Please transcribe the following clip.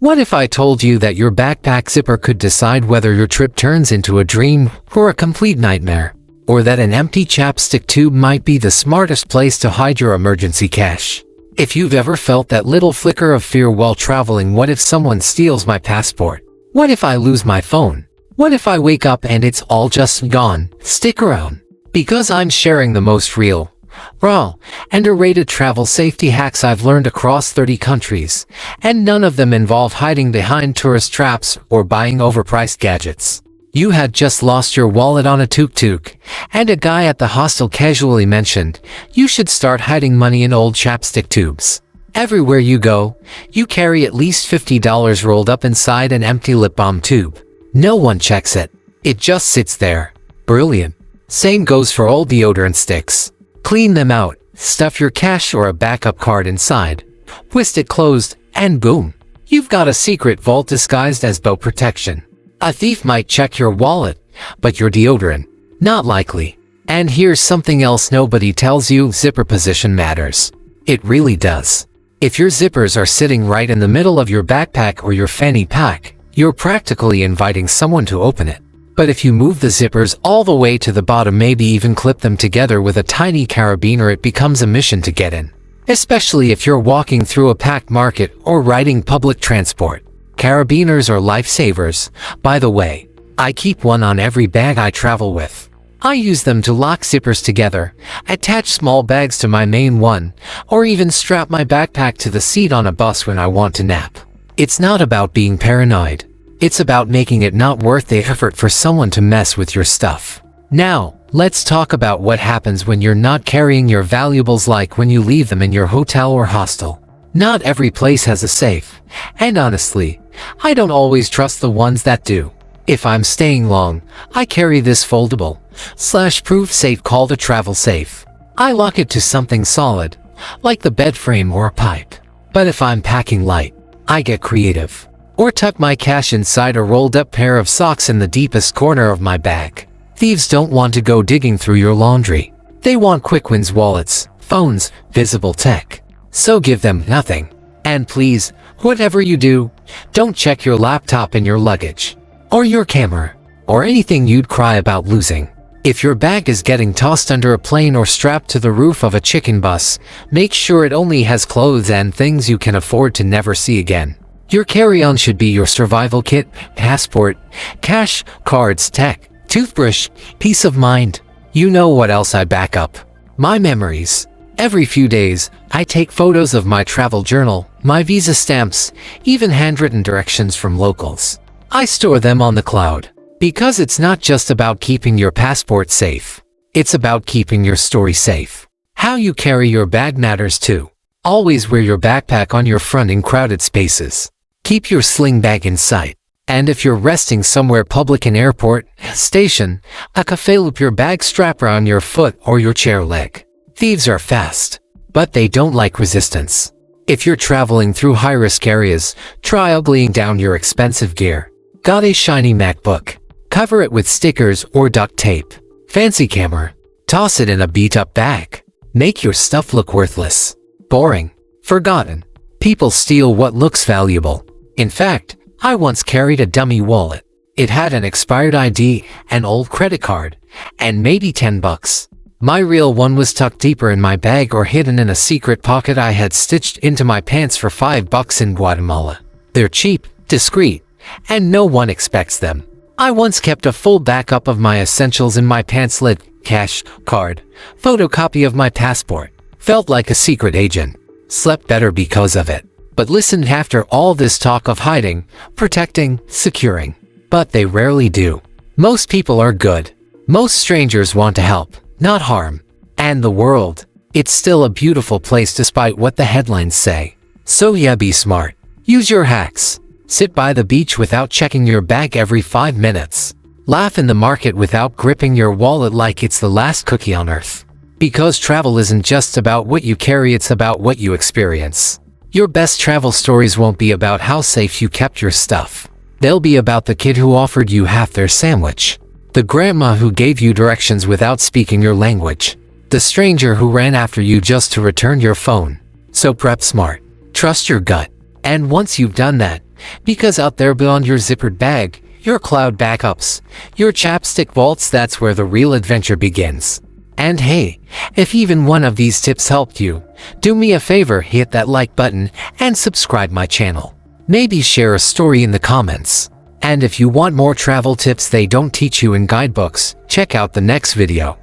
What if I told you that your backpack zipper could decide whether your trip turns into a dream or a complete nightmare? Or that an empty chapstick tube might be the smartest place to hide your emergency cash? If you've ever felt that little flicker of fear while traveling, what if someone steals my passport? What if I lose my phone? What if I wake up and it's all just gone? Stick around, because I'm sharing the most real, raw, and underrated travel safety hacks I've learned across 30 countries, and none of them involve hiding behind tourist traps or buying overpriced gadgets. You had just lost your wallet on a tuk-tuk, and a guy at the hostel casually mentioned, you should start hiding money in old chapstick tubes. Everywhere you go, you carry at least $50 rolled up inside an empty lip balm tube. No one checks it. It just sits there. Brilliant. Same goes for old deodorant sticks. Clean them out, stuff your cash or a backup card inside, twist it closed, and boom, you've got a secret vault disguised as boat protection. A thief might check your wallet, but your deodorant, not likely. And here's something else nobody tells you: zipper position matters. It really does. If your zippers are sitting right in the middle of your backpack or your fanny pack, you're practically inviting someone to open it. But if you move the zippers all the way to the bottom, maybe even clip them together with a tiny carabiner, it becomes a mission to get in. Especially if you're walking through a packed market or riding public transport. Carabiners are lifesavers. By the way, I keep one on every bag I travel with. I use them to lock zippers together, attach small bags to my main one, or even strap my backpack to the seat on a bus when I want to nap. It's not about being paranoid. It's about making it not worth the effort for someone to mess with your stuff. Now, let's talk about what happens when you're not carrying your valuables, like when you leave them in your hotel or hostel. Not every place has a safe, and honestly, I don't always trust the ones that do. If I'm staying long, I carry this foldable, /proof safe called a travel safe. I lock it to something solid, like the bed frame or a pipe. But if I'm packing light, I get creative. Or tuck my cash inside a rolled-up pair of socks in the deepest corner of my bag. Thieves don't want to go digging through your laundry. They want quick wins: wallets, phones, visible tech. So give them nothing. And please, whatever you do, don't check your laptop in your luggage, or your camera, or anything you'd cry about losing. If your bag is getting tossed under a plane or strapped to the roof of a chicken bus, make sure it only has clothes and things you can afford to never see again. Your carry-on should be your survival kit: passport, cash, cards, tech, toothbrush, peace of mind. You know what else I back up? My memories. Every few days, I take photos of my travel journal, my visa stamps, even handwritten directions from locals. I store them on the cloud. Because it's not just about keeping your passport safe. It's about keeping your story safe. How you carry your bag matters too. Always wear your backpack on your front in crowded spaces. Keep your sling bag in sight. And if you're resting somewhere public, an airport, station, a cafe, loop your bag strap around your foot or your chair leg. Thieves are fast, but they don't like resistance. If you're traveling through high-risk areas, try uglying down your expensive gear. Got a shiny MacBook? Cover it with stickers or duct tape. Fancy camera? Toss it in a beat-up bag. Make your stuff look worthless, boring, forgotten. People steal what looks valuable. In fact, I once carried a dummy wallet. It had an expired ID, an old credit card, and maybe $10. My real one was tucked deeper in my bag or hidden in a secret pocket I had stitched into my pants for $5 in Guatemala. They're cheap, discreet, and no one expects them. I once kept a full backup of my essentials in my pants lid: cash, card, photocopy of my passport. Felt like a secret agent. Slept better because of it. But listen, after all this talk of hiding, protecting, securing, but they rarely do. Most people are good. Most strangers want to help, not harm. And the world, it's still a beautiful place despite what the headlines say. So yeah, be smart. Use your hacks. Sit by the beach without checking your bag every 5 minutes. Laugh in the market without gripping your wallet like it's the last cookie on earth. Because travel isn't just about what you carry, it's about what you experience. Your best travel stories won't be about how safe you kept your stuff. They'll be about the kid who offered you half their sandwich. The grandma who gave you directions without speaking your language. The stranger who ran after you just to return your phone. So prep smart. Trust your gut. And once you've done that, Because out there beyond your zippered bag, your cloud backups, your chapstick vaults, that's where the real adventure begins. And hey, if even one of these tips helped you, do me a favor, hit that like button and subscribe my channel. Maybe share a story in the comments. And if you want more travel tips they don't teach you in guidebooks, check out the next video.